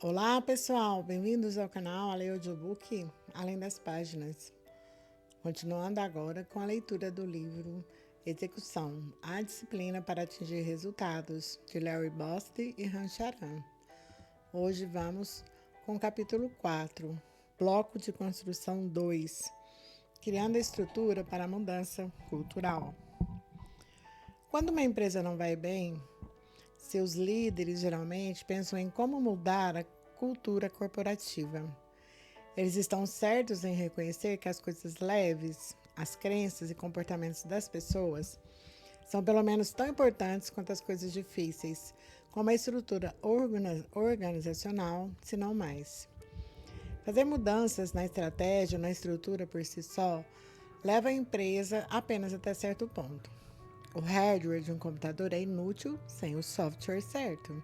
Olá pessoal, bem-vindos ao canal Ale Audiobook Além das Páginas. Continuando agora com a leitura do livro Execução, a disciplina para atingir resultados, de Larry Bosti e Han Charan. Hoje vamos com o capítulo 4, Bloco de Construção 2, Criando a estrutura para a mudança cultural. Quando uma empresa não vai bem, seus líderes geralmente pensam em como mudar a cultura corporativa. Eles estão certos em reconhecer que as coisas leves, as crenças e comportamentos das pessoas, são pelo menos tão importantes quanto as coisas difíceis, como a estrutura organizacional, se não mais. Fazer mudanças na estratégia ou na estrutura por si só leva a empresa apenas até certo ponto. O hardware de um computador é inútil sem o software certo.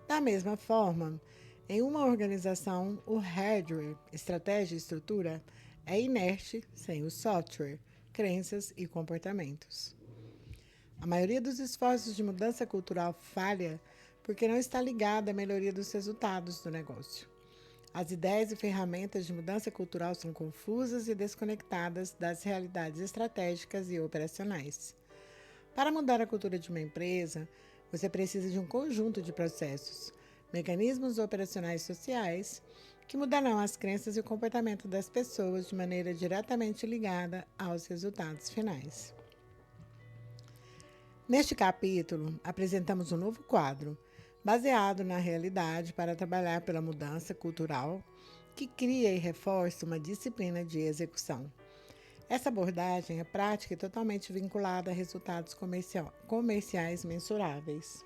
Da mesma forma, em uma organização, o hardware, estratégia e estrutura é inerte sem o software, crenças e comportamentos. A maioria dos esforços de mudança cultural falha porque não está ligada à melhoria dos resultados do negócio. As ideias e ferramentas de mudança cultural são confusas e desconectadas das realidades estratégicas e operacionais. Para mudar a cultura de uma empresa, você precisa de um conjunto de processos, mecanismos operacionais sociais, que mudarão as crenças e o comportamento das pessoas de maneira diretamente ligada aos resultados finais. Neste capítulo, apresentamos um novo quadro, baseado na realidade para trabalhar pela mudança cultural, que cria e reforça uma disciplina de execução. Essa abordagem é prática e totalmente vinculada a resultados comerciais mensuráveis.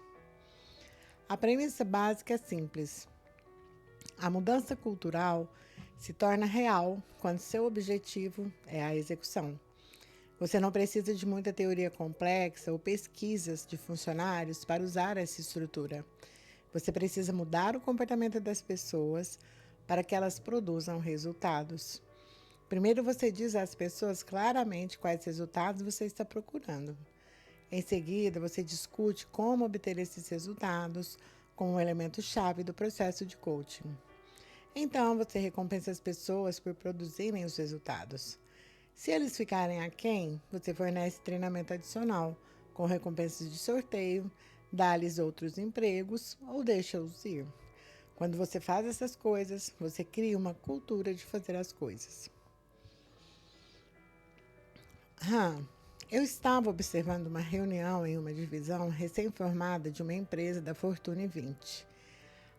A premissa básica é simples. A mudança cultural se torna real quando seu objetivo é a execução. Você não precisa de muita teoria complexa ou pesquisas de funcionários para usar essa estrutura. Você precisa mudar o comportamento das pessoas para que elas produzam resultados. Primeiro você diz às pessoas claramente quais resultados você está procurando. Em seguida, você discute como obter esses resultados como um elemento-chave do processo de coaching. Então, você recompensa as pessoas por produzirem os resultados. Se eles ficarem aquém, você fornece treinamento adicional, com recompensas de sorteio, dá-lhes outros empregos ou deixa-os ir. Quando você faz essas coisas, você cria uma cultura de fazer as coisas. Eu estava observando uma reunião em uma divisão recém-formada de uma empresa da Fortune 20.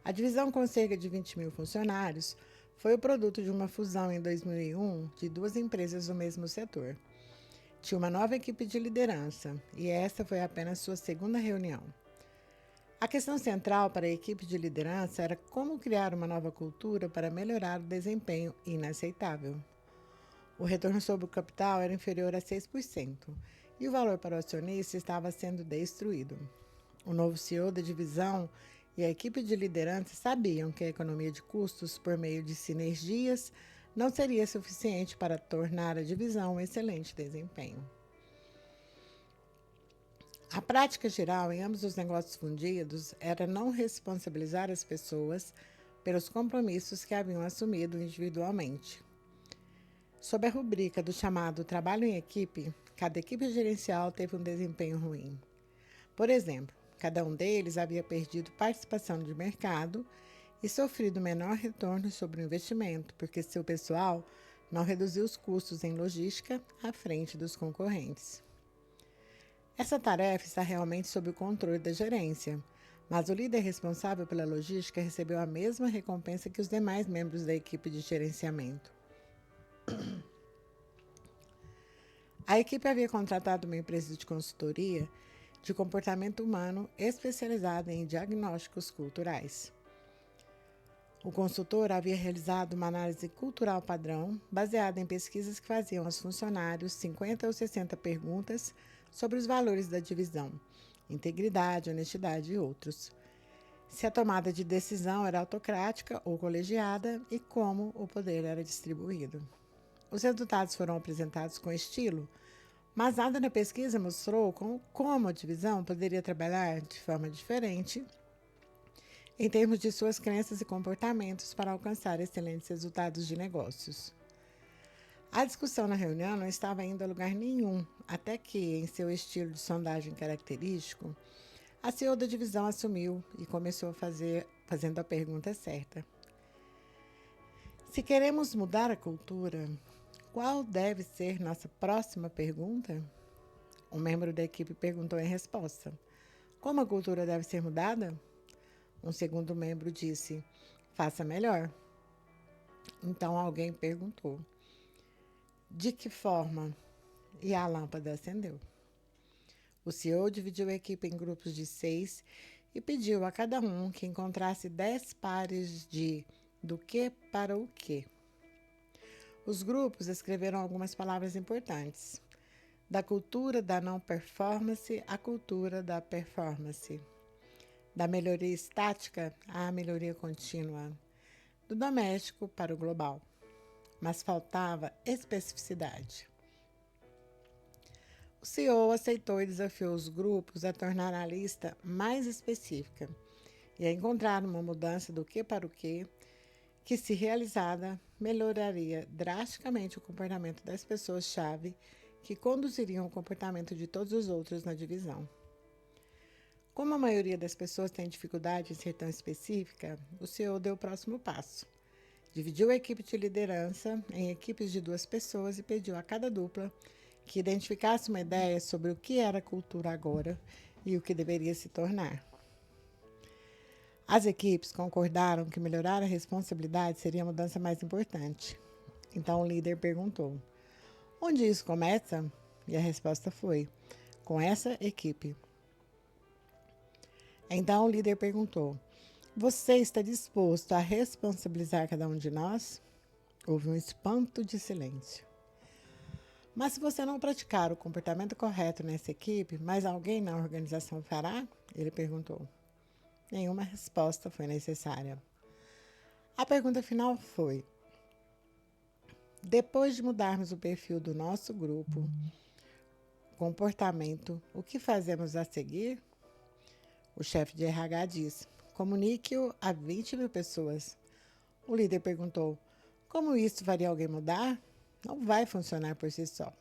A divisão, com cerca de 20 mil funcionários, foi o produto de uma fusão em 2001 de duas empresas do mesmo setor. Tinha uma nova equipe de liderança e essa foi apenas sua segunda reunião. A questão central para a equipe de liderança era como criar uma nova cultura para melhorar o desempenho inaceitável. O retorno sobre o capital era inferior a 6% e o valor para o acionista estava sendo destruído. O novo CEO da divisão e a equipe de liderança sabiam que a economia de custos por meio de sinergias não seria suficiente para tornar a divisão um excelente desempenho. A prática geral em ambos os negócios fundidos era não responsabilizar as pessoas pelos compromissos que haviam assumido individualmente. Sob a rubrica do chamado trabalho em equipe, cada equipe gerencial teve um desempenho ruim. Por exemplo, cada um deles havia perdido participação de mercado e sofrido menor retorno sobre o investimento, porque seu pessoal não reduziu os custos em logística à frente dos concorrentes. Essa tarefa está realmente sob o controle da gerência, mas o líder responsável pela logística recebeu a mesma recompensa que os demais membros da equipe de gerenciamento. A equipe havia contratado uma empresa de consultoria de comportamento humano especializada em diagnósticos culturais. O consultor havia realizado uma análise cultural padrão baseada em pesquisas que faziam aos funcionários 50 ou 60 perguntas sobre os valores da divisão, integridade, honestidade e outros. Se a tomada de decisão era autocrática ou colegiada e como o poder era distribuído. Os resultados foram apresentados com estilo, mas nada na pesquisa mostrou como a divisão poderia trabalhar de forma diferente em termos de suas crenças e comportamentos para alcançar excelentes resultados de negócios. A discussão na reunião não estava indo a lugar nenhum, até que, em seu estilo de sondagem característico, a CEO da divisão assumiu e começou fazendo a pergunta certa. Se queremos mudar a cultura, qual deve ser nossa próxima pergunta? Um membro da equipe perguntou em resposta. Como a cultura deve ser mudada? Um segundo membro disse, faça melhor. Então alguém perguntou, de que forma? E a lâmpada acendeu. O CEO dividiu a equipe em grupos de 6 e pediu a cada um que encontrasse 10 pares de do que para o quê. Os grupos escreveram algumas palavras importantes. Da cultura da não performance à cultura da performance. Da melhoria estática à melhoria contínua. Do doméstico para o global. Mas faltava especificidade. O CEO aceitou e desafiou os grupos a tornar a lista mais específica e a encontrar uma mudança do que para o que, se realizada, melhoraria drasticamente o comportamento das pessoas-chave que conduziriam o comportamento de todos os outros na divisão. Como a maioria das pessoas tem dificuldade em ser tão específica, o CEO deu o próximo passo. Dividiu a equipe de liderança em equipes de 2 pessoas e pediu a cada dupla que identificasse uma ideia sobre o que era cultura agora e o que deveria se tornar. As equipes concordaram que melhorar a responsabilidade seria a mudança mais importante. Então o líder perguntou, onde isso começa? E a resposta foi, com essa equipe. Então o líder perguntou, você está disposto a responsabilizar cada um de nós? Houve um espanto de silêncio. Mas se você não praticar o comportamento correto nessa equipe, mais alguém na organização fará? Ele perguntou. Nenhuma resposta foi necessária. A pergunta final foi: depois de mudarmos o perfil do nosso grupo, comportamento, o que fazemos a seguir? O chefe de RH disse: comunique-o a 20 mil pessoas. O líder perguntou: como isso faria alguém mudar? Não vai funcionar por si só.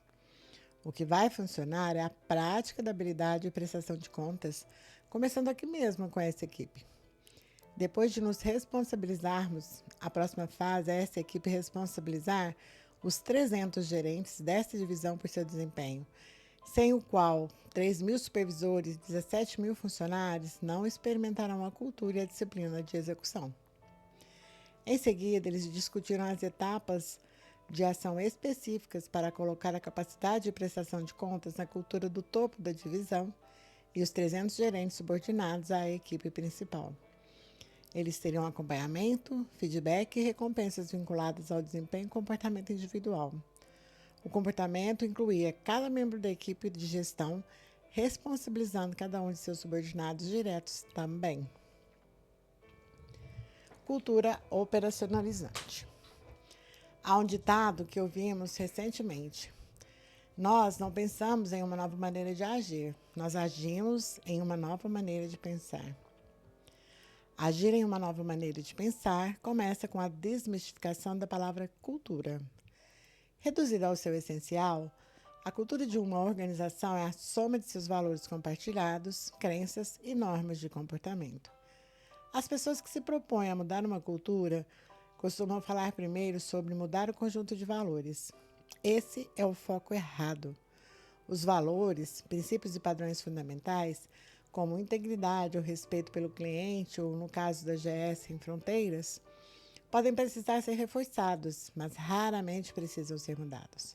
O que vai funcionar é a prática da habilidade de prestação de contas, começando aqui mesmo com essa equipe. Depois de nos responsabilizarmos, a próxima fase é essa equipe responsabilizar os 300 gerentes desta divisão por seu desempenho, sem o qual 3 mil supervisores e 17 mil funcionários não experimentarão a cultura e a disciplina de execução. Em seguida, eles discutiram as etapas de ação específicas para colocar a capacidade de prestação de contas na cultura do topo da divisão e os 300 gerentes subordinados à equipe principal. Eles teriam acompanhamento, feedback e recompensas vinculadas ao desempenho e comportamento individual. O comportamento incluía cada membro da equipe de gestão responsabilizando cada um de seus subordinados diretos também. Cultura operacionalizante. Há um ditado que ouvimos recentemente. Nós não pensamos em uma nova maneira de agir, nós agimos em uma nova maneira de pensar. Agir em uma nova maneira de pensar começa com a desmistificação da palavra cultura. Reduzida ao seu essencial, a cultura de uma organização é a soma de seus valores compartilhados, crenças e normas de comportamento. As pessoas que se propõem a mudar uma cultura costumam falar primeiro sobre mudar o conjunto de valores. Esse é o foco errado. Os valores, princípios e padrões fundamentais, como integridade ou respeito pelo cliente, ou no caso da GS Sem Fronteiras, podem precisar ser reforçados, mas raramente precisam ser mudados.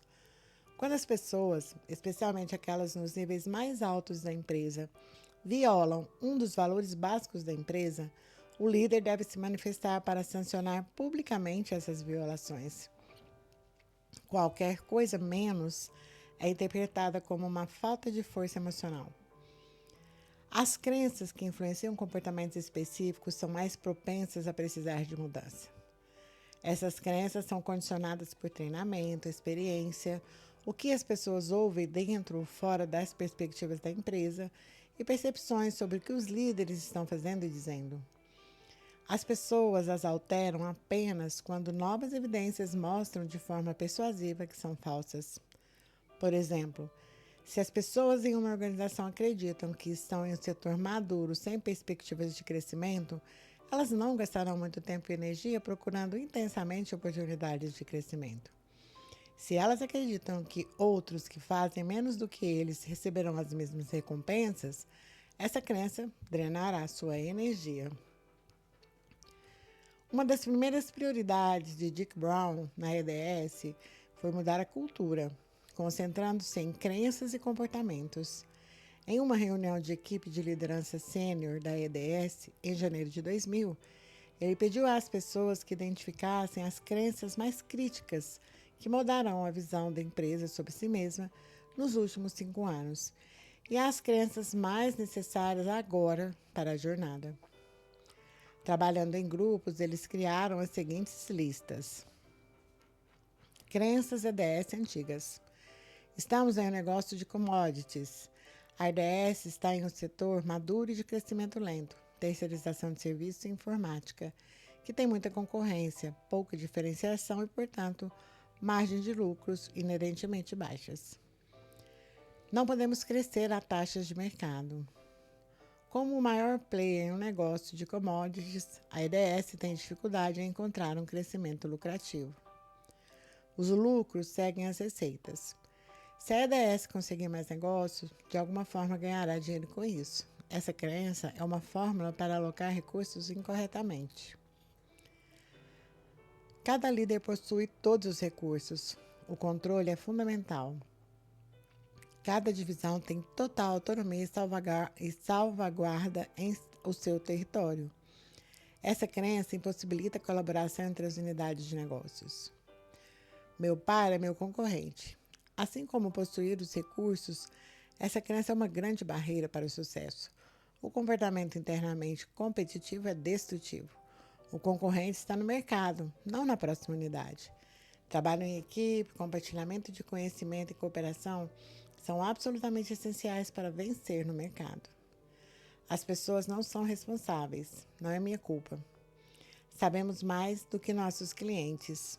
Quando as pessoas, especialmente aquelas nos níveis mais altos da empresa, violam um dos valores básicos da empresa, o líder deve se manifestar para sancionar publicamente essas violações. Qualquer coisa menos é interpretada como uma falta de força emocional. As crenças que influenciam comportamentos específicos são mais propensas a precisar de mudança. Essas crenças são condicionadas por treinamento, experiência, o que as pessoas ouvem dentro ou fora das perspectivas da empresa e percepções sobre o que os líderes estão fazendo e dizendo. As pessoas as alteram apenas quando novas evidências mostram de forma persuasiva que são falsas. Por exemplo, se as pessoas em uma organização acreditam que estão em um setor maduro sem perspectivas de crescimento, elas não gastarão muito tempo e energia procurando intensamente oportunidades de crescimento. Se elas acreditam que outros que fazem menos do que eles receberão as mesmas recompensas, essa crença drenará sua energia. Uma das primeiras prioridades de Dick Brown na EDS foi mudar a cultura, concentrando-se em crenças e comportamentos. Em uma reunião de equipe de liderança sênior da EDS, em janeiro de 2000, ele pediu às pessoas que identificassem as crenças mais críticas que moldarão a visão da empresa sobre si mesma nos últimos 5 anos e as crenças mais necessárias agora para a jornada. Trabalhando em grupos, eles criaram as seguintes listas. Crenças EDS antigas. Estamos em um negócio de commodities. A EDS está em um setor maduro e de crescimento lento, terceirização de serviços e informática, que tem muita concorrência, pouca diferenciação e, portanto, margens de lucros inerentemente baixas. Não podemos crescer a taxas de mercado. Como o maior player em um negócio de commodities, a EDS tem dificuldade em encontrar um crescimento lucrativo. Os lucros seguem as receitas. Se a EDS conseguir mais negócios, de alguma forma ganhará dinheiro com isso. Essa crença é uma fórmula para alocar recursos incorretamente. Cada líder possui todos os recursos. O controle é fundamental. Cada divisão tem total autonomia e salvaguarda em o seu território. Essa crença impossibilita a colaboração entre as unidades de negócios. Meu pai é meu concorrente. Assim como possuir os recursos, essa crença é uma grande barreira para o sucesso. O comportamento internamente competitivo é destrutivo. O concorrente está no mercado, não na próxima unidade. Trabalho em equipe, compartilhamento de conhecimento e cooperação são absolutamente essenciais para vencer no mercado. As pessoas não são responsáveis, não é minha culpa. Sabemos mais do que nossos clientes.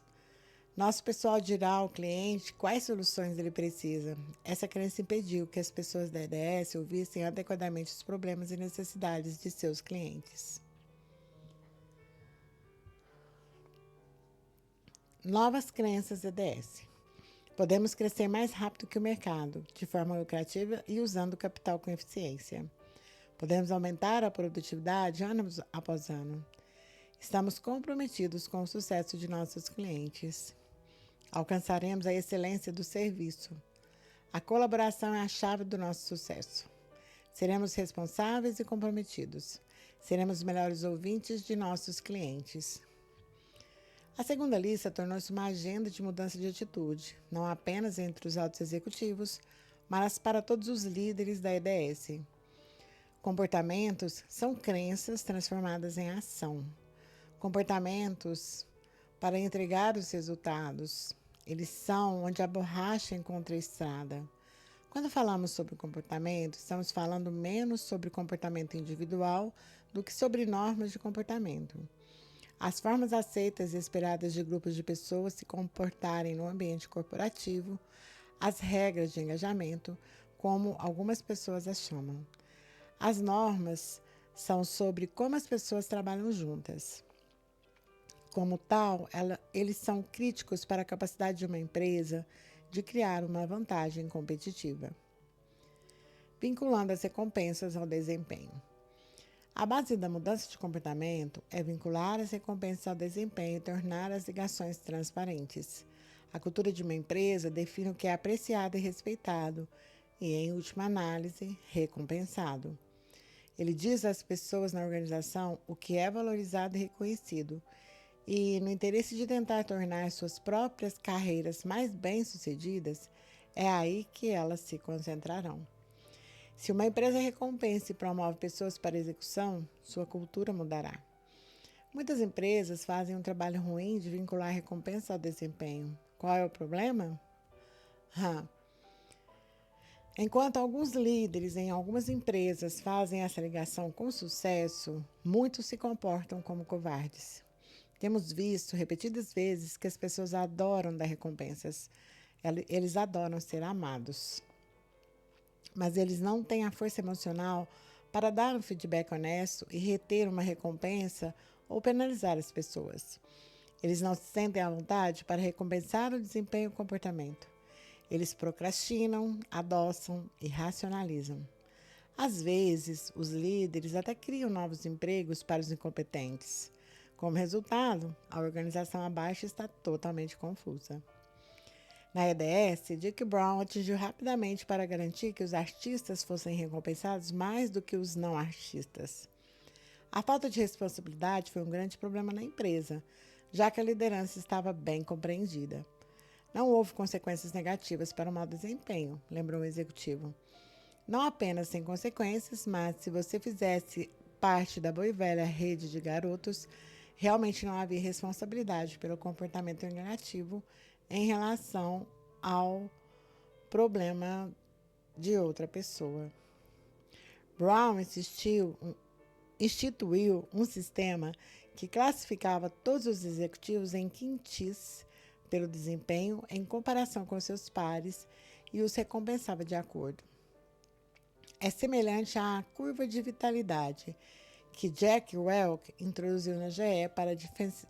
Nosso pessoal dirá ao cliente quais soluções ele precisa. Essa crença impediu que as pessoas da EDS ouvissem adequadamente os problemas e necessidades de seus clientes. Novas crenças EDS. Podemos crescer mais rápido que o mercado, de forma lucrativa e usando o capital com eficiência. Podemos aumentar a produtividade ano após ano. Estamos comprometidos com o sucesso de nossos clientes. Alcançaremos a excelência do serviço. A colaboração é a chave do nosso sucesso. Seremos responsáveis e comprometidos. Seremos os melhores ouvintes de nossos clientes. A segunda lista tornou-se uma agenda de mudança de atitude, não apenas entre os altos executivos, mas para todos os líderes da EDS. Comportamentos são crenças transformadas em ação. Comportamentos para entregar os resultados. Eles são onde a borracha encontra a estrada. Quando falamos sobre comportamento, estamos falando menos sobre comportamento individual do que sobre normas de comportamento. As formas aceitas e esperadas de grupos de pessoas se comportarem no ambiente corporativo, as regras de engajamento, como algumas pessoas as chamam. As normas são sobre como as pessoas trabalham juntas. Como tal, eles são críticos para a capacidade de uma empresa de criar uma vantagem competitiva, vinculando as recompensas ao desempenho. A base da mudança de comportamento é vincular as recompensas ao desempenho e tornar as ligações transparentes. A cultura de uma empresa define o que é apreciado e respeitado e, em última análise, recompensado. Ele diz às pessoas na organização o que é valorizado e reconhecido e, no interesse de tentar tornar suas próprias carreiras mais bem-sucedidas, é aí que elas se concentrarão. Se uma empresa recompensa e promove pessoas para execução, sua cultura mudará. Muitas empresas fazem um trabalho ruim de vincular a recompensa ao desempenho. Qual é o problema? Enquanto alguns líderes em algumas empresas fazem essa ligação com sucesso, muitos se comportam como covardes. Temos visto repetidas vezes que as pessoas adoram dar recompensas, eles adoram ser amados, mas eles não têm a força emocional para dar um feedback honesto e reter uma recompensa ou penalizar as pessoas. Eles não se sentem à vontade para recompensar o desempenho e o comportamento. Eles procrastinam, adoçam e racionalizam. Às vezes, os líderes até criam novos empregos para os incompetentes. Como resultado, a organização abaixo está totalmente confusa. Na EDS, Dick Brown atingiu rapidamente para garantir que os artistas fossem recompensados mais do que os não artistas. A falta de responsabilidade foi um grande problema na empresa, já que a liderança estava bem compreendida. Não houve consequências negativas para o mau desempenho, lembrou o executivo. Não apenas sem consequências, mas se você fizesse parte da boa e velha rede de garotos, realmente não havia responsabilidade pelo comportamento negativo em relação ao problema de outra pessoa. Brown instituiu um sistema que classificava todos os executivos em quintis pelo desempenho em comparação com seus pares e os recompensava de acordo. É semelhante à curva de vitalidade que Jack Welch introduziu na GE para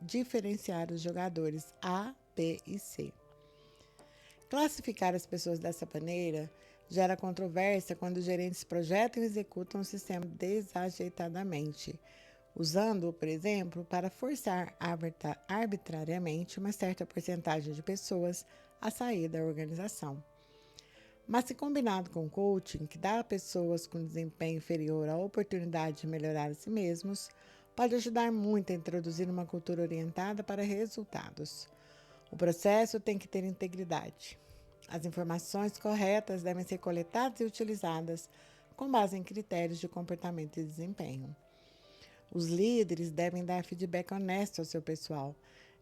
diferenciar os jogadores A, B e C. Classificar as pessoas dessa maneira gera controvérsia quando os gerentes projetam e executam o sistema desajeitadamente, usando-o, por exemplo, para forçar arbitrariamente uma certa porcentagem de pessoas a sair da organização. Mas se combinado com coaching, que dá a pessoas com desempenho inferior a oportunidade de melhorar a si mesmos, pode ajudar muito a introduzir uma cultura orientada para resultados. O processo tem que ter integridade. As informações corretas devem ser coletadas e utilizadas com base em critérios de comportamento e desempenho. Os líderes devem dar feedback honesto ao seu pessoal,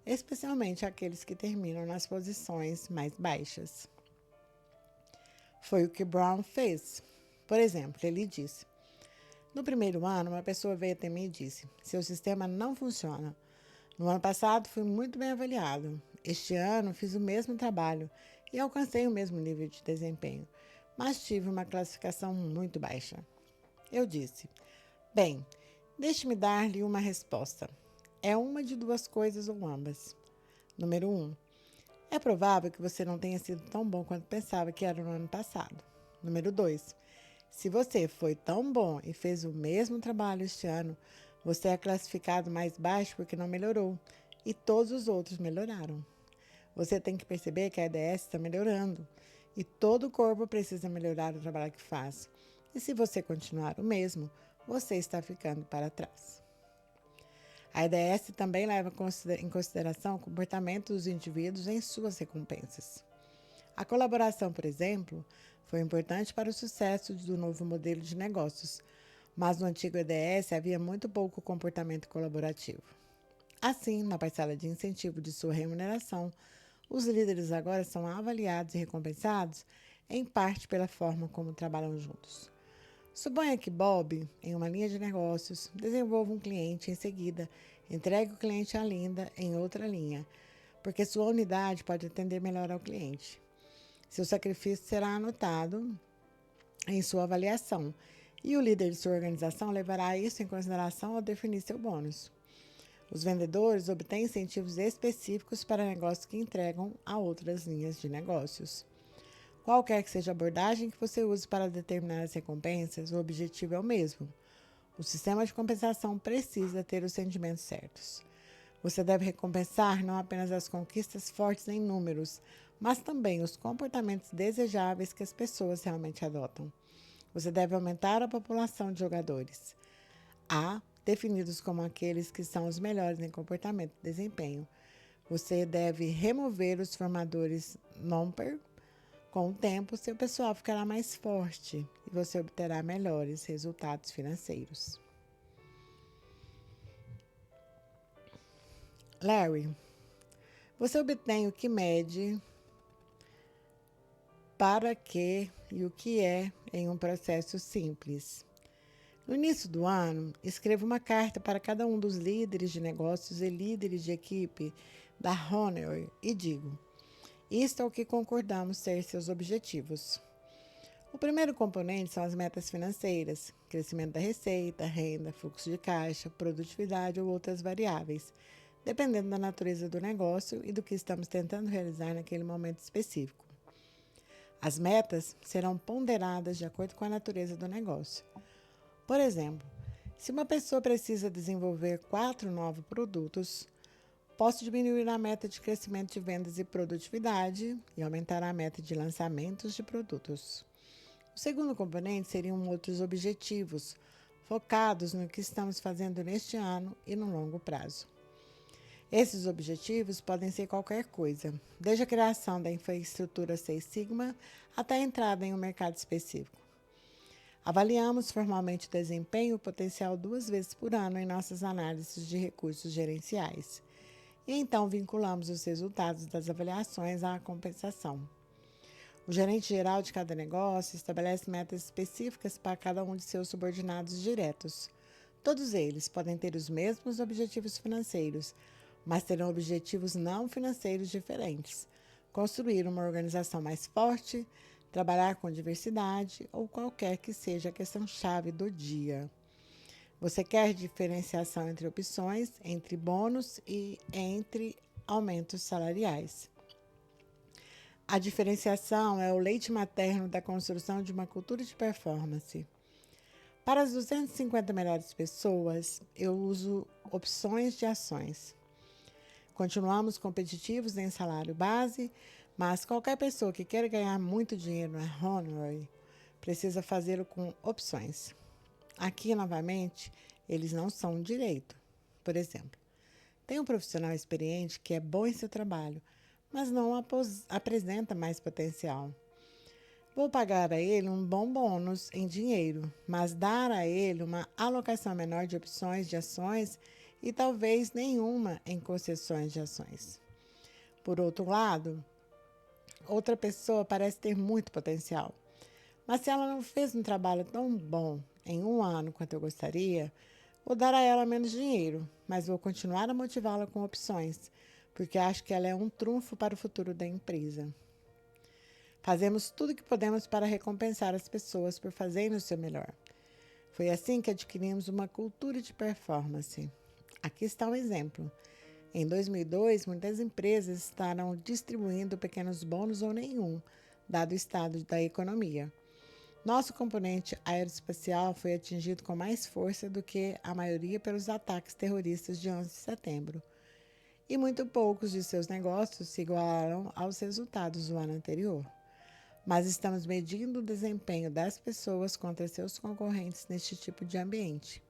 especialmente aqueles que terminam nas posições mais baixas. Foi o que Brown fez. Por exemplo, ele disse: no primeiro ano, uma pessoa veio até mim e disse: seu sistema não funciona. No ano passado, fui muito bem avaliado. Este ano, fiz o mesmo trabalho e alcancei o mesmo nível de desempenho, mas tive uma classificação muito baixa. Eu disse: bem, deixe-me dar-lhe uma resposta. É uma de duas coisas ou ambas. Número 1. É provável que você não tenha sido tão bom quanto pensava que era no ano passado. Número 2. Se você foi tão bom e fez o mesmo trabalho este ano, você é classificado mais baixo porque não melhorou e todos os outros melhoraram. Você tem que perceber que a EDS está melhorando e todo o corpo precisa melhorar o trabalho que faz. E se você continuar o mesmo, você está ficando para trás. A EDS também leva em consideração o comportamento dos indivíduos em suas recompensas. A colaboração, por exemplo, foi importante para o sucesso do novo modelo de negócios, mas no antigo EDS havia muito pouco comportamento colaborativo. Assim, na parcela de incentivo de sua remuneração, os líderes agora são avaliados e recompensados em parte pela forma como trabalham juntos. Suponha que Bob, em uma linha de negócios, desenvolva um cliente e, em seguida, entregue o cliente à Linda em outra linha, porque sua unidade pode atender melhor ao cliente. Seu sacrifício será anotado em sua avaliação e o líder de sua organização levará isso em consideração ao definir seu bônus. Os vendedores obtêm incentivos específicos para negócios que entregam a outras linhas de negócios. Qualquer que seja a abordagem que você use para determinar as recompensas, o objetivo é o mesmo. O sistema de compensação precisa ter os sentimentos certos. Você deve recompensar não apenas as conquistas fortes em números, mas também os comportamentos desejáveis que as pessoas realmente adotam. Você deve aumentar a população de jogadores A, definidos como aqueles que são os melhores em comportamento e desempenho. Você deve remover os formadores non-per. Com o tempo, seu pessoal ficará mais forte e você obterá melhores resultados financeiros. Larry, você obtém o que mede para que e o que é em um processo simples. No início do ano, escrevo uma carta para cada um dos líderes de negócios e líderes de equipe da Honor e digo: isto é o que concordamos ser seus objetivos. O primeiro componente são as metas financeiras, crescimento da receita, renda, fluxo de caixa, produtividade ou outras variáveis, dependendo da natureza do negócio e do que estamos tentando realizar naquele momento específico. As metas serão ponderadas de acordo com a natureza do negócio. Por exemplo, se uma pessoa precisa desenvolver 4 novos produtos, posso diminuir a meta de crescimento de vendas e produtividade e aumentar a meta de lançamentos de produtos. O segundo componente seriam outros objetivos, focados no que estamos fazendo neste ano e no longo prazo. Esses objetivos podem ser qualquer coisa, desde a criação da infraestrutura Six Sigma até a entrada em um mercado específico. Avaliamos formalmente o desempenho e o potencial 2 vezes por ano em nossas análises de recursos gerenciais. E então vinculamos os resultados das avaliações à compensação. O gerente geral de cada negócio estabelece metas específicas para cada um de seus subordinados diretos. Todos eles podem ter os mesmos objetivos financeiros, mas terão objetivos não financeiros diferentes. Construir uma organização mais forte, trabalhar com diversidade ou qualquer que seja a questão-chave do dia. Você quer diferenciação entre opções, entre bônus e entre aumentos salariais. A diferenciação é o leite materno da construção de uma cultura de performance. Para as 250 melhores pessoas, eu uso opções de ações. Continuamos competitivos em salário base, mas qualquer pessoa que queira ganhar muito dinheiro na Honor precisa fazê-lo com opções. Aqui, novamente, eles não são um direito. Por exemplo, tem um profissional experiente que é bom em seu trabalho, mas não apresenta mais potencial. Vou pagar a ele um bom bônus em dinheiro, mas dar a ele uma alocação menor de opções de ações e talvez nenhuma em concessões de ações. Por outro lado, outra pessoa parece ter muito potencial, mas se ela não fez um trabalho tão bom em um ano quanto eu gostaria, vou dar a ela menos dinheiro, mas vou continuar a motivá-la com opções, porque acho que ela é um trunfo para o futuro da empresa. Fazemos tudo o que podemos para recompensar as pessoas por fazerem o seu melhor. Foi assim que adquirimos uma cultura de performance. Aqui está um exemplo. Em 2002, muitas empresas estavam distribuindo pequenos bônus ou nenhum, dado o estado da economia. Nosso componente aeroespacial foi atingido com mais força do que a maioria pelos ataques terroristas de 11 de setembro. E muito poucos de seus negócios se igualaram aos resultados do ano anterior. Mas estamos medindo o desempenho das pessoas contra seus concorrentes neste tipo de ambiente.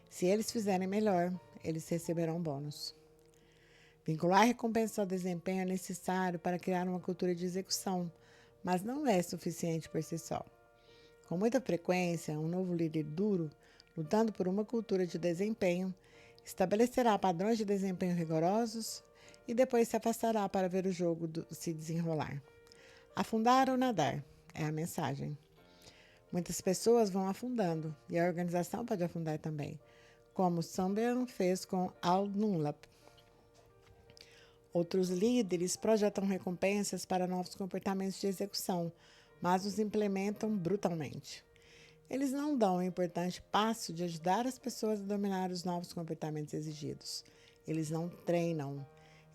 Se eles fizerem melhor, eles receberão bônus. Vincular recompensa ao desempenho é necessário para criar uma cultura de execução, mas não é suficiente por si só. Com muita frequência, um novo líder duro, lutando por uma cultura de desempenho, estabelecerá padrões de desempenho rigorosos e depois se afastará para ver o jogo se desenrolar. Afundar ou nadar é a mensagem. Muitas pessoas vão afundando e a organização pode afundar também, como Sunburn fez com Al Dunlap. Outros líderes projetam recompensas para novos comportamentos de execução, mas os implementam brutalmente. Eles não dão o importante passo de ajudar as pessoas a dominar os novos comportamentos exigidos. Eles não treinam.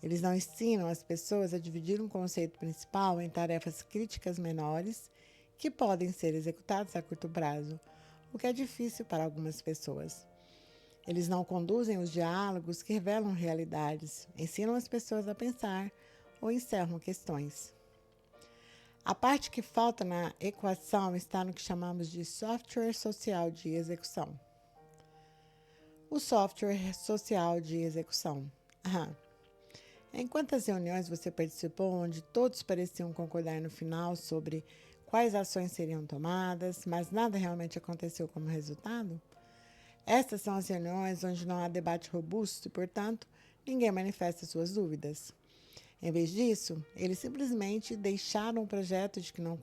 Eles não ensinam as pessoas a dividir um conceito principal em tarefas críticas menores que podem ser executadas a curto prazo, o que é difícil para algumas pessoas. Eles não conduzem os diálogos que revelam realidades, ensinam as pessoas a pensar ou encerram questões. A parte que falta na equação está no que chamamos de software social de execução. O software social de execução. Em quantas reuniões você participou onde todos pareciam concordar no final sobre quais ações seriam tomadas, mas nada realmente aconteceu como resultado? Estas são as reuniões onde não há debate robusto e, portanto, ninguém manifesta suas dúvidas. Em vez disso, eles simplesmente deixaram o projeto de que não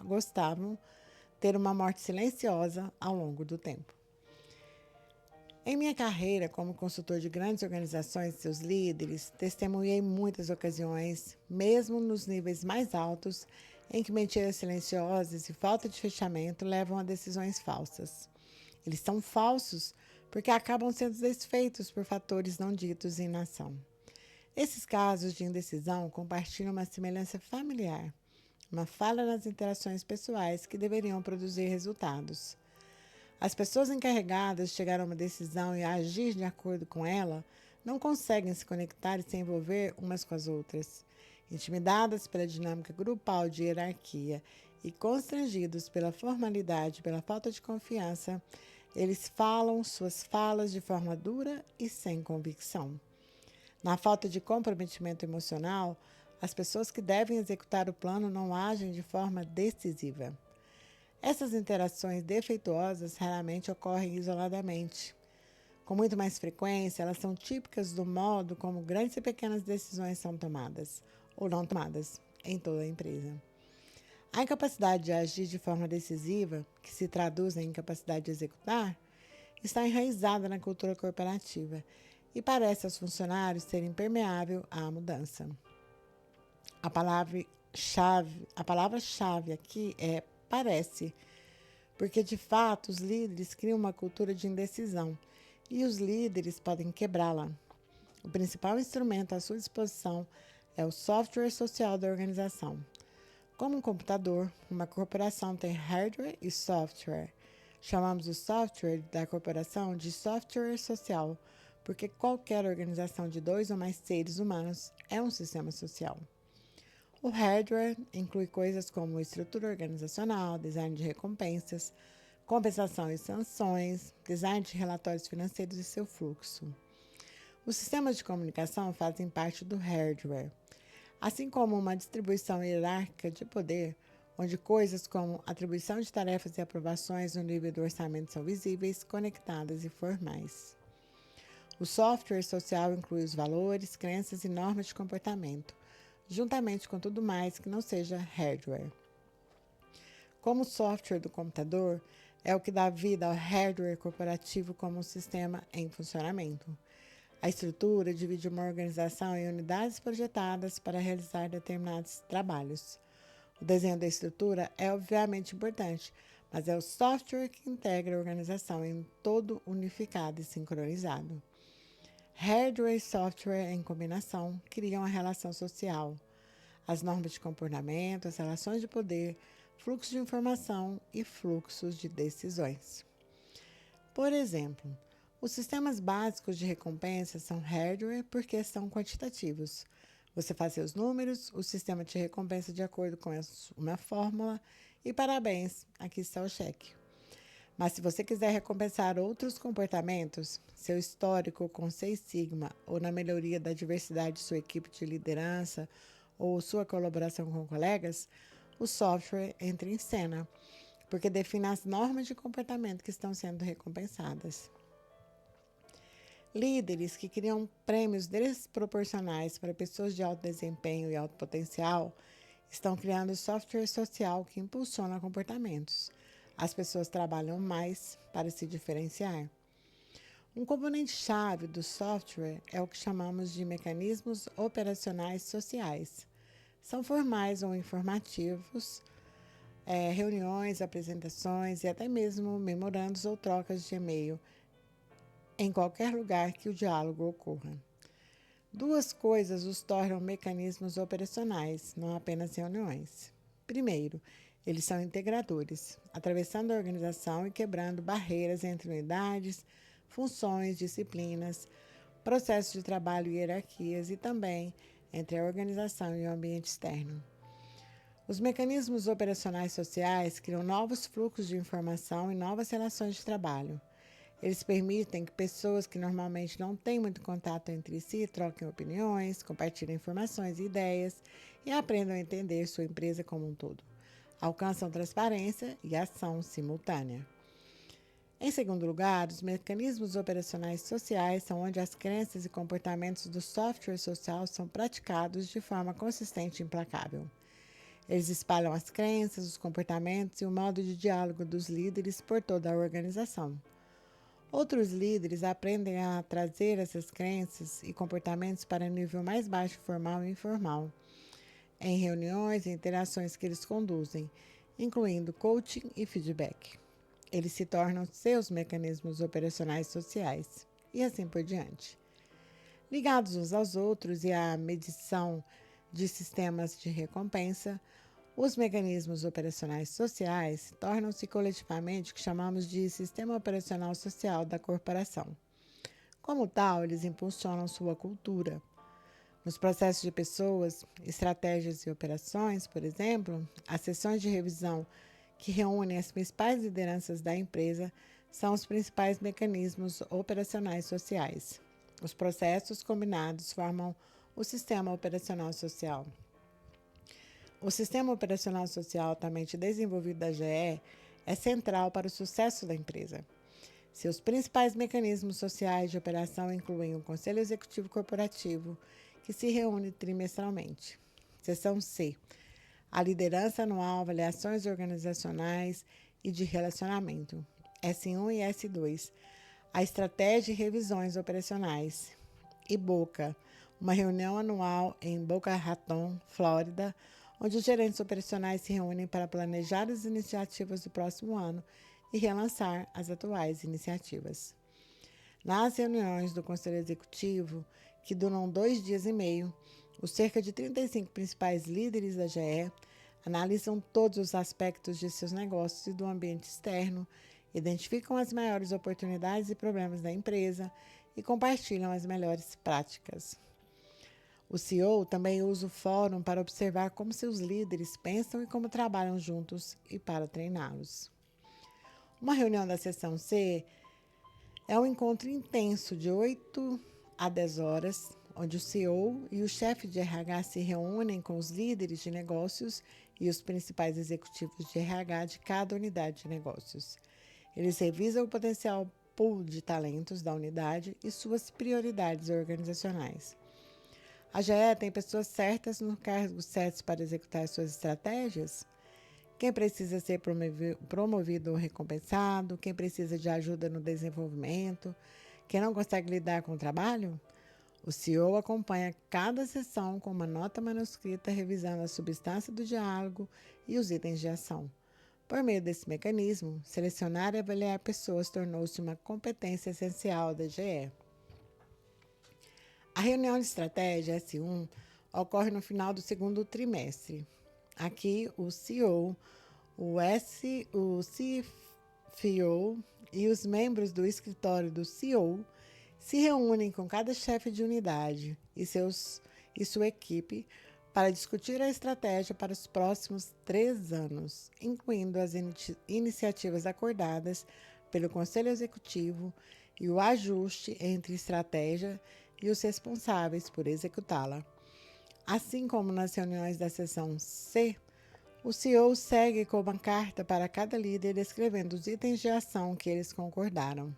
gostavam ter uma morte silenciosa ao longo do tempo. Em minha carreira como consultor de grandes organizações e seus líderes, testemunhei muitas ocasiões, mesmo nos níveis mais altos, em que mentiras silenciosas e falta de fechamento levam a decisões falsas. Eles são falsos porque acabam sendo desfeitos por fatores não ditos em inação. Esses casos de indecisão compartilham uma semelhança familiar, uma falha nas interações pessoais que deveriam produzir resultados. As pessoas encarregadas de chegar a uma decisão e agir de acordo com ela não conseguem se conectar e se envolver umas com as outras. Intimidadas pela dinâmica grupal de hierarquia e constrangidos pela formalidade e pela falta de confiança, eles falam suas falas de forma dura e sem convicção. Na falta de comprometimento emocional, as pessoas que devem executar o plano não agem de forma decisiva. Essas interações defeituosas raramente ocorrem isoladamente. Com muito mais frequência, elas são típicas do modo como grandes e pequenas decisões são tomadas, ou não tomadas, em toda a empresa. A incapacidade de agir de forma decisiva, que se traduz em incapacidade de executar, está enraizada na cultura corporativa e parece aos funcionários ser impermeável à mudança. A palavra-chave aqui é parece, porque de fato os líderes criam uma cultura de indecisão e os líderes podem quebrá-la. O principal instrumento à sua disposição é o software social da organização. Como um computador, uma corporação tem hardware e software. Chamamos o software da corporação de software social, porque qualquer organização de 2 ou mais seres humanos é um sistema social. O hardware inclui coisas como estrutura organizacional, design de recompensas, compensação e sanções, design de relatórios financeiros e seu fluxo. Os sistemas de comunicação fazem parte do hardware, assim como uma distribuição hierárquica de poder, onde coisas como atribuição de tarefas e aprovações no nível do orçamento são visíveis, conectadas e formais. O software social inclui os valores, crenças e normas de comportamento, juntamente com tudo mais que não seja hardware. Como o software do computador é o que dá vida ao hardware corporativo como um sistema em funcionamento. A estrutura divide uma organização em unidades projetadas para realizar determinados trabalhos. O desenho da estrutura é obviamente importante, mas é o software que integra a organização em todo unificado e sincronizado. Hardware e software em combinação criam a relação social, as normas de comportamento, as relações de poder, fluxos de informação e fluxos de decisões. Por exemplo, os sistemas básicos de recompensa são hardware porque são quantitativos. Você faz seus números, o sistema te recompensa de acordo com uma fórmula e parabéns, aqui está o cheque. Mas se você quiser recompensar outros comportamentos, seu histórico com 6 Sigma ou na melhoria da diversidade de sua equipe de liderança ou sua colaboração com colegas, o software entra em cena, porque define as normas de comportamento que estão sendo recompensadas. Líderes que criam prêmios desproporcionais para pessoas de alto desempenho e alto potencial estão criando software social que impulsiona comportamentos. As pessoas trabalham mais para se diferenciar. Um componente-chave do software é o que chamamos de mecanismos operacionais sociais. São formais ou informativos, reuniões, apresentações e até mesmo memorandos ou trocas de e-mail em qualquer lugar que o diálogo ocorra. 2 coisas os tornam mecanismos operacionais, não apenas reuniões. Primeiro, eles são integradores, atravessando a organização e quebrando barreiras entre unidades, funções, disciplinas, processos de trabalho e hierarquias e também entre a organização e o ambiente externo. Os mecanismos operacionais sociais criam novos fluxos de informação e novas relações de trabalho. Eles permitem que pessoas que normalmente não têm muito contato entre si troquem opiniões, compartilhem informações e ideias e aprendam a entender sua empresa como um todo. Alcançam transparência e ação simultânea. Em segundo lugar, os mecanismos operacionais sociais são onde as crenças e comportamentos do software social são praticados de forma consistente e implacável. Eles espalham as crenças, os comportamentos e o modo de diálogo dos líderes por toda a organização. Outros líderes aprendem a trazer essas crenças e comportamentos para o nível mais baixo, formal e informal, em reuniões e interações que eles conduzem, incluindo coaching e feedback. Eles se tornam seus mecanismos operacionais sociais, e assim por diante. Ligados uns aos outros e à medição de sistemas de recompensa, os mecanismos operacionais sociais tornam-se coletivamente o que chamamos de sistema operacional social da corporação. Como tal, eles impulsionam sua cultura. Nos processos de pessoas, estratégias e operações, por exemplo, as sessões de revisão que reúnem as principais lideranças da empresa são os principais mecanismos operacionais sociais. Os processos combinados formam o sistema operacional social. O sistema operacional social altamente desenvolvido da GE é central para o sucesso da empresa. Seus principais mecanismos sociais de operação incluem o Conselho Executivo Corporativo, que se reúne trimestralmente. Seção C. A liderança anual, avaliações organizacionais e de relacionamento. S1 e S2. A estratégia e revisões operacionais. E BOCA. Uma reunião anual em Boca Raton, Flórida, onde os gerentes operacionais se reúnem para planejar as iniciativas do próximo ano e relançar as atuais iniciativas. Nas reuniões do Conselho Executivo, que duram 2 dias e meio, os cerca de 35 principais líderes da GE analisam todos os aspectos de seus negócios e do ambiente externo, identificam as maiores oportunidades e problemas da empresa e compartilham as melhores práticas. O CEO também usa o fórum para observar como seus líderes pensam e como trabalham juntos e para treiná-los. Uma reunião da seção C é um encontro intenso de 8 a 10 horas, onde o CEO e o chefe de RH se reúnem com os líderes de negócios e os principais executivos de RH de cada unidade de negócios. Eles revisam o potencial pool de talentos da unidade e suas prioridades organizacionais. A GE tem pessoas certas nos cargos certos para executar suas estratégias? Quem precisa ser promovido ou recompensado? Quem precisa de ajuda no desenvolvimento? Quem não consegue lidar com o trabalho? O CEO acompanha cada sessão com uma nota manuscrita revisando a substância do diálogo e os itens de ação. Por meio desse mecanismo, selecionar e avaliar pessoas tornou-se uma competência essencial da GE. A reunião de estratégia S1 ocorre no final do segundo trimestre. Aqui, o CEO, o CFO e os membros do escritório do CEO se reúnem com cada chefe de unidade e sua equipe para discutir a estratégia para os próximos 3 anos, incluindo as iniciativas acordadas pelo Conselho Executivo e o ajuste entre estratégia e os responsáveis por executá-la. Assim como nas reuniões da seção C, o CEO segue com uma carta para cada líder descrevendo os itens de ação que eles concordaram.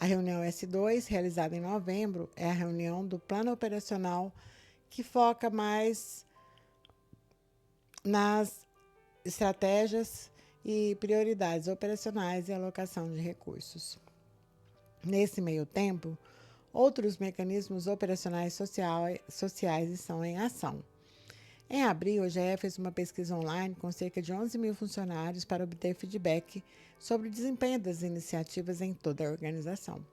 A reunião S2, realizada em novembro, é a reunião do plano operacional que foca mais nas estratégias e prioridades operacionais e alocação de recursos. Nesse meio tempo, outros mecanismos operacionais sociais estão em ação. Em abril, a GE fez uma pesquisa online com cerca de 11 mil funcionários para obter feedback sobre o desempenho das iniciativas em toda a organização.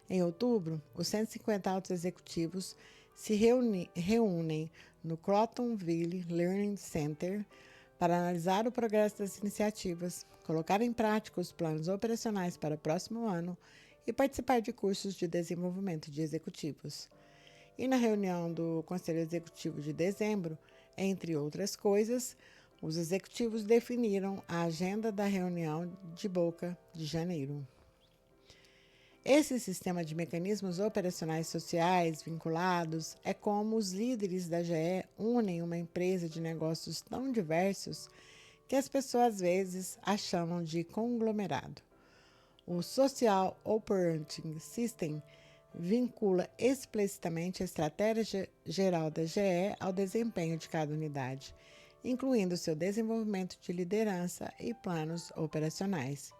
Em outubro, os 150 altos executivos se reúnem no Crotonville Learning Center para analisar o progresso das iniciativas, colocar em prática os planos operacionais para o próximo ano e participar de cursos de desenvolvimento de executivos. E na reunião do Conselho Executivo de dezembro, entre outras coisas, os executivos definiram a agenda da reunião de Boca de janeiro. Esse sistema de mecanismos operacionais sociais vinculados é como os líderes da GE unem uma empresa de negócios tão diversos que as pessoas às vezes a chamam de conglomerado. O Social Operating System vincula explicitamente a estratégia geral da GE ao desempenho de cada unidade incluindo seu desenvolvimento de liderança e planos operacionais.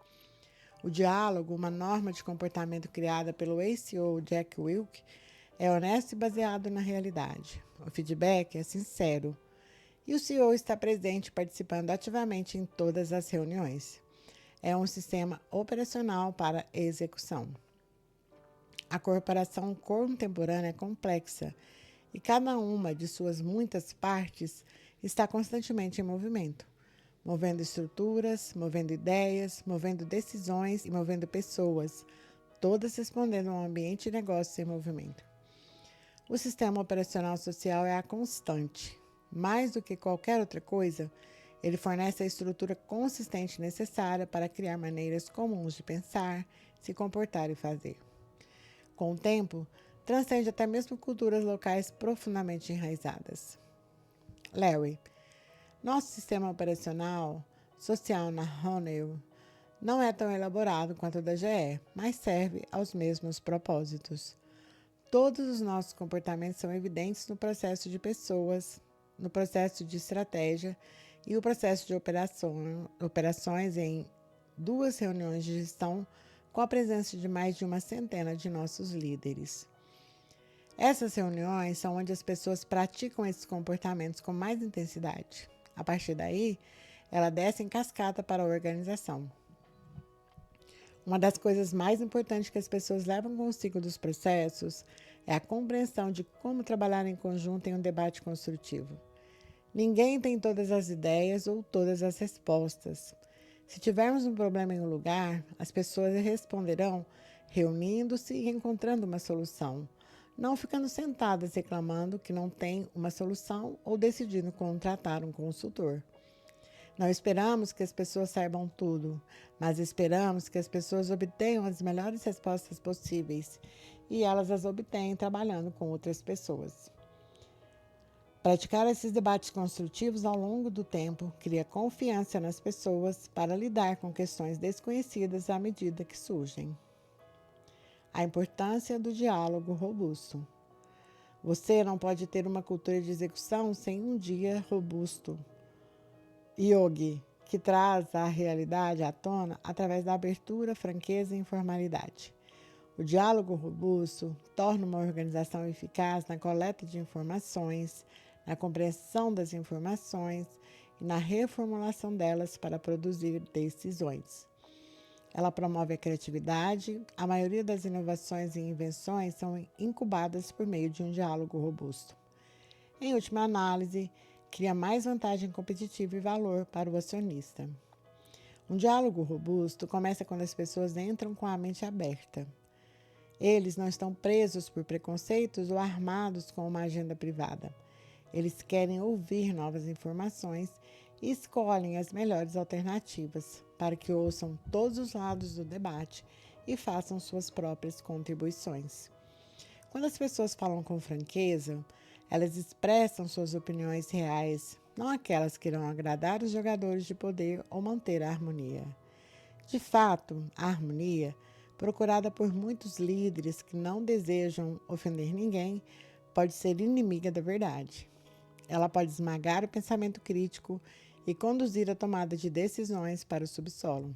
O diálogo, uma norma de comportamento criada pelo ex-CEO Jack Welch, é honesto e baseado na realidade. O feedback é sincero e o CEO está presente participando ativamente em todas as reuniões. É um sistema operacional para execução. A corporação contemporânea é complexa e cada uma de suas muitas partes está constantemente em movimento, movendo estruturas, movendo ideias, movendo decisões e movendo pessoas, todas respondendo a um ambiente de negócios em movimento. O sistema operacional social é a constante. Mais do que qualquer outra coisa, ele fornece a estrutura consistente necessária para criar maneiras comuns de pensar, se comportar e fazer. Com o tempo, transcende até mesmo culturas locais profundamente enraizadas. Larry, nosso sistema operacional social na Honeywell não é tão elaborado quanto o da GE, mas serve aos mesmos propósitos. Todos os nossos comportamentos são evidentes no processo de pessoas, no processo de estratégia e o processo de operações em 2 reuniões de gestão com a presença de mais de uma centena de nossos líderes. Essas reuniões são onde as pessoas praticam esses comportamentos com mais intensidade. A partir daí, ela desce em cascata para a organização. Uma das coisas mais importantes que as pessoas levam consigo dos processos é a compreensão de como trabalhar em conjunto em um debate construtivo. Ninguém tem todas as ideias ou todas as respostas. Se tivermos um problema em um lugar, as pessoas responderão reunindo-se e encontrando uma solução, não ficando sentadas reclamando que não tem uma solução ou decidindo contratar um consultor. Não esperamos que as pessoas saibam tudo, mas esperamos que as pessoas obtenham as melhores respostas possíveis e elas as obtêm trabalhando com outras pessoas. Praticar esses debates construtivos ao longo do tempo cria confiança nas pessoas para lidar com questões desconhecidas à medida que surgem. A importância do diálogo robusto. Você não pode ter uma cultura de execução sem um dia robusto. Yogi, que traz a realidade à tona através da abertura, franqueza e informalidade. O diálogo robusto torna uma organização eficaz na coleta de informações, na compreensão das informações e na reformulação delas para produzir decisões. Ela promove a criatividade. A maioria das inovações e invenções são incubadas por meio de um diálogo robusto. Em última análise, cria mais vantagem competitiva e valor para o acionista. Um diálogo robusto começa quando as pessoas entram com a mente aberta. Eles não estão presos por preconceitos ou armados com uma agenda privada. Eles querem ouvir novas informações e escolhem as melhores alternativas para que ouçam todos os lados do debate e façam suas próprias contribuições. Quando as pessoas falam com franqueza, elas expressam suas opiniões reais, não aquelas que irão agradar os jogadores de poder ou manter a harmonia. De fato, a harmonia, procurada por muitos líderes que não desejam ofender ninguém, pode ser inimiga da verdade. Ela pode esmagar o pensamento crítico e conduzir a tomada de decisões para o subsolo.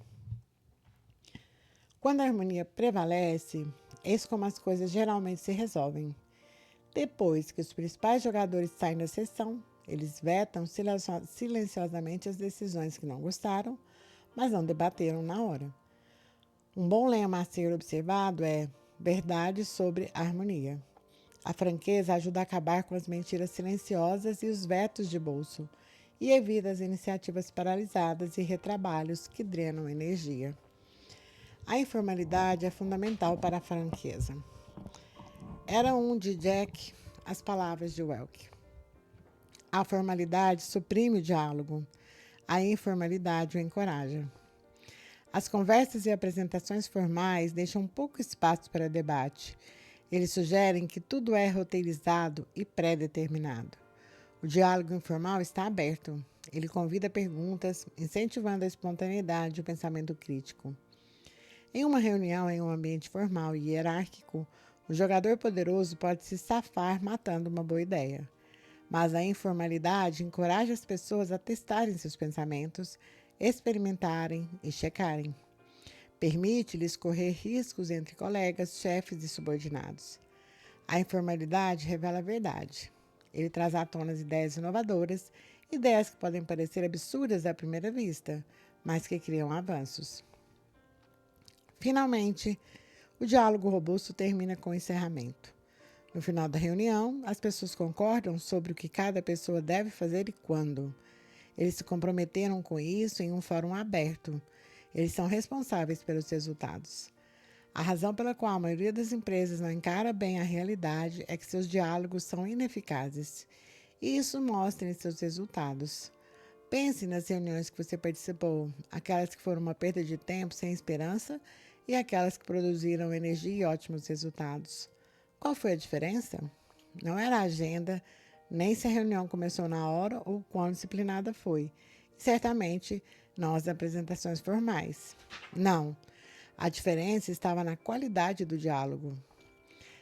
Quando a harmonia prevalece, eis como as coisas geralmente se resolvem. Depois que os principais jogadores saem da sessão, eles vetam silenciosamente as decisões que não gostaram, mas não debateram na hora. Um bom lema a ser observado é verdade sobre a harmonia. A franqueza ajuda a acabar com as mentiras silenciosas e os vetos de bolso e evita as iniciativas paralisadas e retrabalhos que drenam energia. A informalidade é fundamental para a franqueza. Era de Jack as palavras de Welch. A formalidade suprime o diálogo. A informalidade o encoraja. As conversas e apresentações formais deixam pouco espaço para debate. Eles sugerem que tudo é roteirizado e pré-determinado. O diálogo informal está aberto. Ele convida perguntas, incentivando a espontaneidade e o pensamento crítico. Em uma reunião em um ambiente formal e hierárquico, o jogador poderoso pode se safar matando uma boa ideia. Mas a informalidade encoraja as pessoas a testarem seus pensamentos, experimentarem e checarem. Permite-lhes correr riscos entre colegas, chefes e subordinados. A informalidade revela a verdade. Ele traz à tona as ideias inovadoras, ideias que podem parecer absurdas à primeira vista, mas que criam avanços. Finalmente, o diálogo robusto termina com o encerramento. No final da reunião, as pessoas concordam sobre o que cada pessoa deve fazer e quando. Eles se comprometeram com isso em um fórum aberto. Eles são responsáveis pelos resultados. A razão pela qual a maioria das empresas não encara bem a realidade é que seus diálogos são ineficazes. E isso mostra em seus resultados. Pense nas reuniões que você participou, aquelas que foram uma perda de tempo sem esperança e aquelas que produziram energia e ótimos resultados. Qual foi a diferença? Não era a agenda, nem se a reunião começou na hora ou quão disciplinada foi. E certamente não as apresentações formais. Não. A diferença estava na qualidade do diálogo.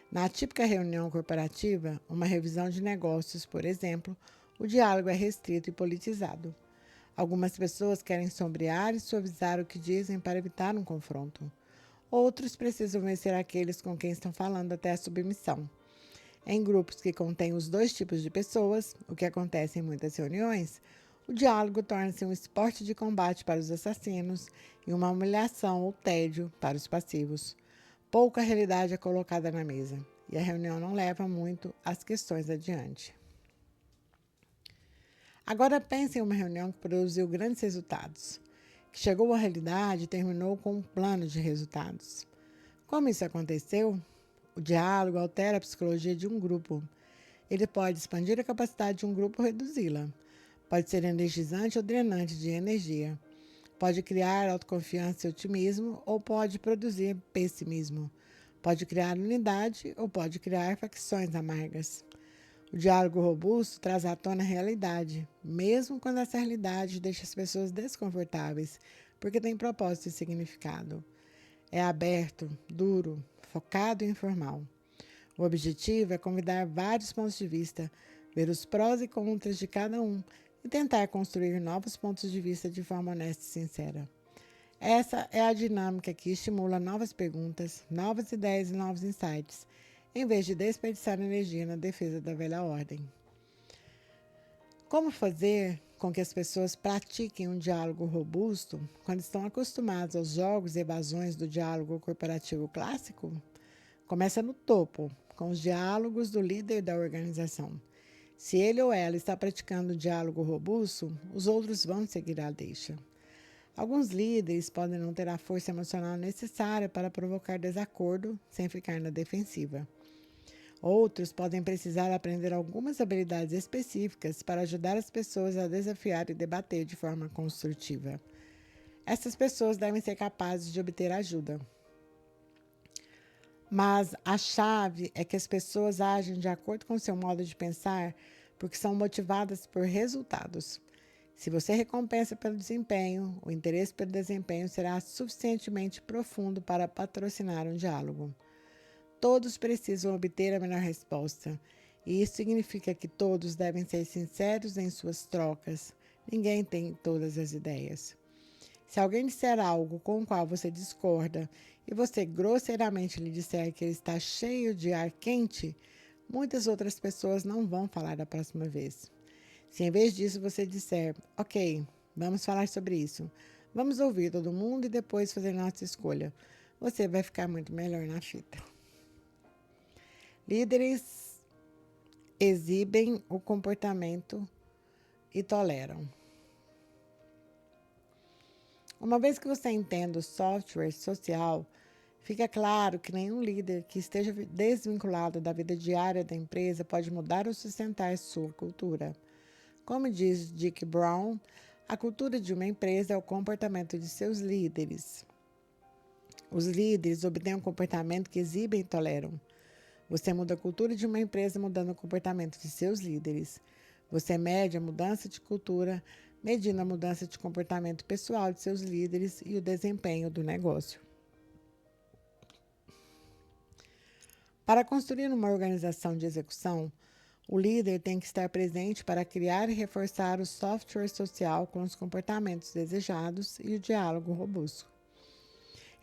Na típica reunião corporativa, uma revisão de negócios, por exemplo, o diálogo é restrito e politizado. Algumas pessoas querem sombrear e suavizar o que dizem para evitar um confronto. Outros precisam vencer aqueles com quem estão falando até a submissão. Em grupos que contêm os dois tipos de pessoas, o que acontece em muitas reuniões, o diálogo torna-se um esporte de combate para os assassinos e uma humilhação ou tédio para os passivos. Pouca realidade é colocada na mesa e a reunião não leva muito as questões adiante. Agora pense em uma reunião que produziu grandes resultados, que chegou à realidade e terminou com um plano de resultados. Como isso aconteceu? O diálogo altera a psicologia de um grupo. Ele pode expandir a capacidade de um grupo ou reduzi-la. Pode ser energizante ou drenante de energia. Pode criar autoconfiança e otimismo ou pode produzir pessimismo. Pode criar unidade ou pode criar facções amargas. O diálogo robusto traz à tona a realidade, mesmo quando essa realidade deixa as pessoas desconfortáveis, porque tem propósito e significado. É aberto, duro, focado e informal. O objetivo é convidar vários pontos de vista, ver os prós e contras de cada um e tentar construir novos pontos de vista de forma honesta e sincera. Essa é a dinâmica que estimula novas perguntas, novas ideias e novos insights, em vez de desperdiçar energia na defesa da velha ordem. Como fazer com que as pessoas pratiquem um diálogo robusto quando estão acostumados aos jogos e evasões do diálogo corporativo clássico? Começa no topo, com os diálogos do líder da organização. Se ele ou ela está praticando um diálogo robusto, os outros vão seguir a deixa. Alguns líderes podem não ter a força emocional necessária para provocar desacordo sem ficar na defensiva. Outros podem precisar aprender algumas habilidades específicas para ajudar as pessoas a desafiar e debater de forma construtiva. Essas pessoas devem ser capazes de obter ajuda. Mas a chave é que as pessoas agem de acordo com seu modo de pensar porque são motivadas por resultados. Se você recompensa pelo desempenho, o interesse pelo desempenho será suficientemente profundo para patrocinar um diálogo. Todos precisam obter a melhor resposta, e isso significa que todos devem ser sinceros em suas trocas. Ninguém tem todas as ideias. Se alguém disser algo com o qual você discorda e você grosseiramente lhe disser que ele está cheio de ar quente, muitas outras pessoas não vão falar da próxima vez. Se em vez disso você disser, ok, vamos falar sobre isso, vamos ouvir todo mundo e depois fazer nossa escolha, você vai ficar muito melhor na fita. Líderes exibem o comportamento e toleram. Uma vez que você entende o software social, fica claro que nenhum líder que esteja desvinculado da vida diária da empresa pode mudar ou sustentar sua cultura. Como diz Dick Brown, a cultura de uma empresa é o comportamento de seus líderes. Os líderes obtêm um comportamento que exibem e toleram. Você muda a cultura de uma empresa mudando o comportamento de seus líderes. Você mede a mudança de cultura, medindo a mudança de comportamento pessoal de seus líderes e o desempenho do negócio. Para construir uma organização de execução, O líder tem que estar presente para criar e reforçar o software social com os comportamentos desejados e o diálogo robusto.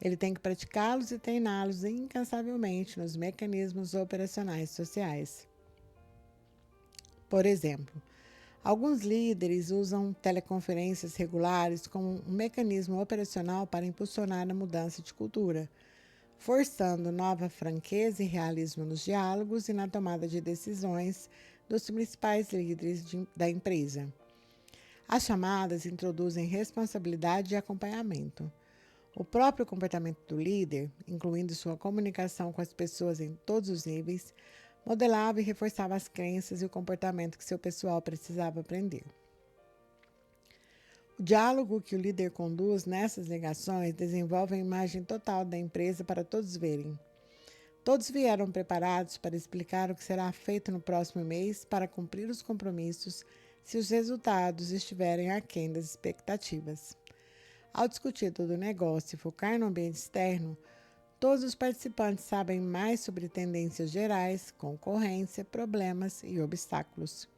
Ele tem que praticá-los e treiná-los incansavelmente nos mecanismos operacionais sociais. Por exemplo, alguns líderes usam teleconferências regulares como um mecanismo operacional para impulsionar a mudança de cultura, forçando nova franqueza e realismo nos diálogos e na tomada de decisões dos principais líderes da empresa. As chamadas introduzem responsabilidade e acompanhamento. O próprio comportamento do líder, incluindo sua comunicação com as pessoas em todos os níveis, modelava e reforçava as crenças e o comportamento que seu pessoal precisava aprender. O diálogo que o líder conduz nessas ligações desenvolve a imagem total da empresa para todos verem. Todos vieram preparados para explicar o que será feito no próximo mês para cumprir os compromissos se os resultados estiverem aquém das expectativas. Ao discutir todo o negócio e focar no ambiente externo, todos os participantes sabem mais sobre tendências gerais, concorrência, problemas e obstáculos.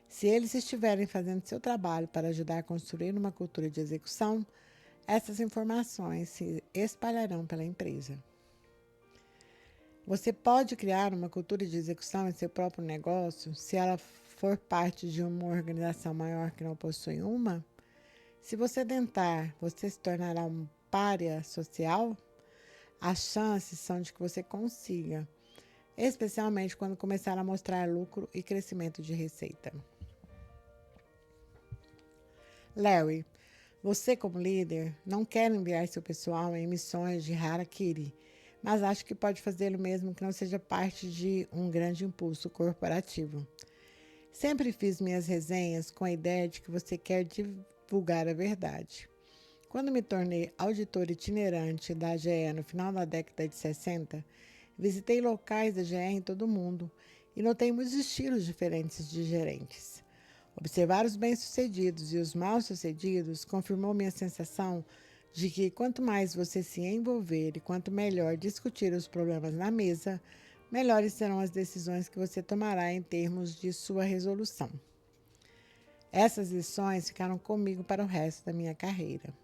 Se eles estiverem fazendo seu trabalho para ajudar a construir uma cultura de execução, essas informações se espalharão pela empresa. Você pode criar uma cultura de execução em seu próprio negócio se ela for parte de uma organização maior que não possui uma? Se você tentar, você se tornará um pária social? As chances são de que você consiga, especialmente quando começar a mostrar lucro e crescimento de receita. Larry, você como líder não quer enviar seu pessoal em missões de harakiri, mas acha que pode fazê-lo mesmo que não seja parte de um grande impulso corporativo. Sempre fiz minhas resenhas com a ideia de que você quer divulgar a verdade. Quando me tornei auditor itinerante da GE no final da década de 60, visitei locais da GE em todo o mundo e notei muitos estilos diferentes de gerentes. Observar os bem-sucedidos e os mal-sucedidos confirmou minha sensação de que quanto mais você se envolver e quanto melhor discutir os problemas na mesa, melhores serão as decisões que você tomará em termos de sua resolução. Essas lições ficaram comigo para o resto da minha carreira.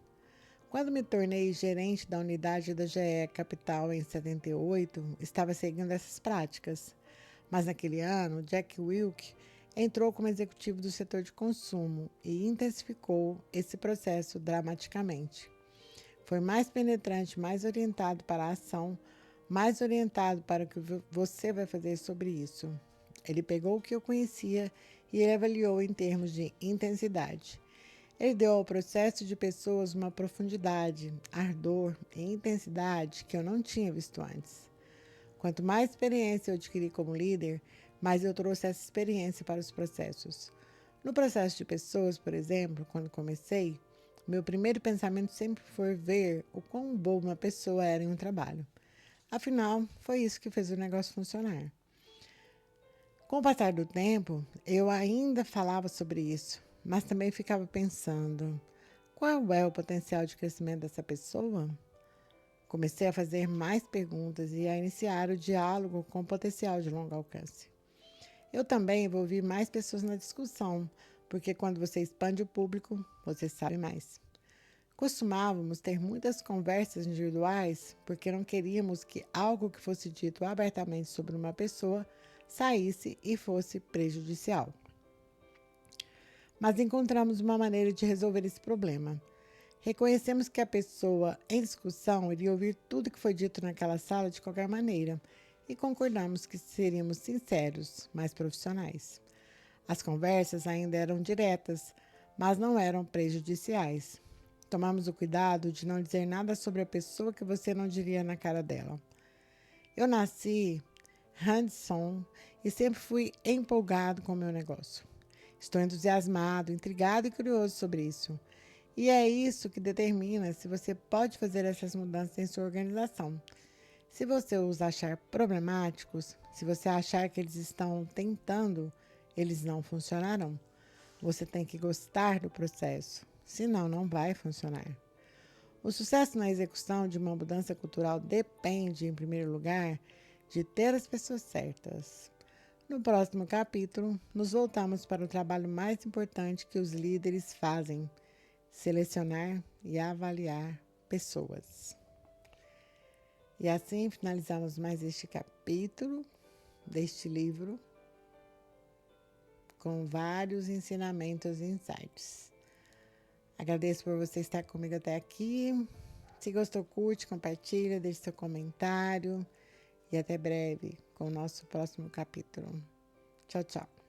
Quando me tornei gerente da unidade da GE Capital em 78, estava seguindo essas práticas. Mas naquele ano, Jack Wilk entrou como executivo do setor de consumo e intensificou esse processo dramaticamente. Foi mais penetrante, mais orientado para a ação, mais orientado para o que você vai fazer sobre isso. Ele pegou o que eu conhecia e ele avaliou em termos de intensidade. Ele deu ao processo de pessoas uma profundidade, ardor e intensidade que eu não tinha visto antes. Quanto mais experiência eu adquiri como líder, mais eu trouxe essa experiência para os processos. No processo de pessoas, por exemplo, quando comecei, meu primeiro pensamento sempre foi ver o quão boa uma pessoa era em um trabalho. Afinal, foi isso que fez o negócio funcionar. Com o passar do tempo, eu ainda falava sobre isso, mas também ficava pensando, qual é o potencial de crescimento dessa pessoa? Comecei a fazer mais perguntas e a iniciar o diálogo com potencial de longo alcance. Eu também envolvi mais pessoas na discussão, porque quando você expande o público, você sabe mais. Costumávamos ter muitas conversas individuais porque não queríamos que algo que fosse dito abertamente sobre uma pessoa saísse e fosse prejudicial. Mas encontramos uma maneira de resolver esse problema. Reconhecemos que a pessoa em discussão iria ouvir tudo que foi dito naquela sala de qualquer maneira e concordamos que seríamos sinceros, mas profissionais. As conversas ainda eram diretas, mas não eram prejudiciais. Tomamos o cuidado de não dizer nada sobre a pessoa que você não diria na cara dela. Eu nasci hands-on e sempre fui empolgado com o meu negócio. Estou entusiasmado, intrigado e curioso sobre isso. E é isso que determina se você pode fazer essas mudanças em sua organização. Se você os achar problemáticos, se você achar que eles estão tentando, eles não funcionarão. Você tem que gostar do processo, senão não vai funcionar. O sucesso na execução de uma mudança cultural depende, em primeiro lugar, de ter as pessoas certas. No próximo capítulo, nos voltamos para o trabalho mais importante que os líderes fazem: selecionar e avaliar pessoas. E assim finalizamos mais este capítulo deste livro, com vários ensinamentos e insights. Agradeço por você estar comigo até aqui. Se gostou, curte, compartilha, deixe seu comentário. E até breve com o nosso próximo capítulo. Tchau, tchau.